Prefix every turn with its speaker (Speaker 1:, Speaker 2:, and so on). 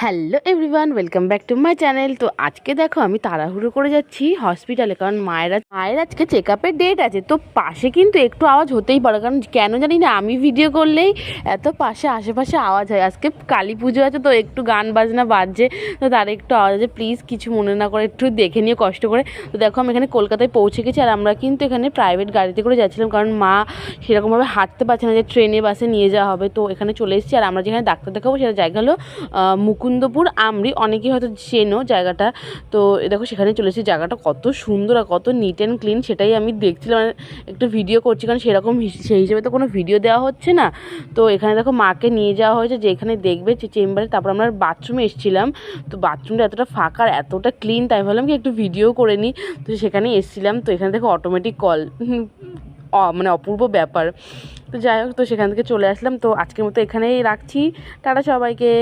Speaker 1: Hello everyone, welcome back to my channel. তো আজকে দেখো আমি তাড়াহুড়ো করে যাচ্ছি হসপিটালে, কারণ মায়ের আজকে চেক আপের ডেট আছে। তো পাশে কিন্তু একটু আওয়াজ হতেই পারে, কারণ কেন জানি না আমি ভিডিও করলেই এত পাশে আশেপাশে আওয়াজ হয়। আজকে কালী পুজো আছে তো একটু গান বাজনা বাজছে, তো তার একটু আওয়াজ আছে। প্লিজ কিছু মনে না করে একটু দেখে নিয়ে কষ্ট করে। তো দেখো আমি এখানে কলকাতায় পৌঁছে গেছি, আর আমরা কিন্তু এখানে প্রাইভেট গাড়িতে করে যাচ্ছিলাম, কারণ মা সেরকমভাবে হাঁটতে পারছে না যে ট্রেনে বাসে নিয়ে যাওয়া হবে। তো এখানে চলে এসেছি, আর আমরা যেখানে ডাক্তার দেখাবো সেটা জায়গা হলো মুকুন্দপুর আমরি। অনেকেই হয়তো চেনো জায়গাটা। তো দেখো সেখানে চলে এসেছি। জায়গাটা কত সুন্দর আর কত নিট অ্যান্ড ক্লিন, সেটাই আমি দেখছিলাম, একটু ভিডিও করছি, কারণ সেরকম সেই হিসেবে তো কোনো ভিডিও দেওয়া হচ্ছে না। তো এখানে দেখো মাকে নিয়ে যাওয়া হয়েছে যে এখানে দেখবে যে চেম্বারে। তারপর আমরা বাথরুমে এসেছিলাম, তো বাথরুমটা এতটা ফাঁকা আর এতটা ক্লিন, তাই ভাবলাম কি একটু ভিডিও করে নিই। তো সেখানে এসেছিলাম। তো এখানে দেখো অটোমেটিক কল, মানে অপূর্ব ব্যাপার। তো যাই হোক, তো সেখান থেকে চলে আসলাম। তো আজকের মতো এখানেই রাখছি। টাটা সবাইকে।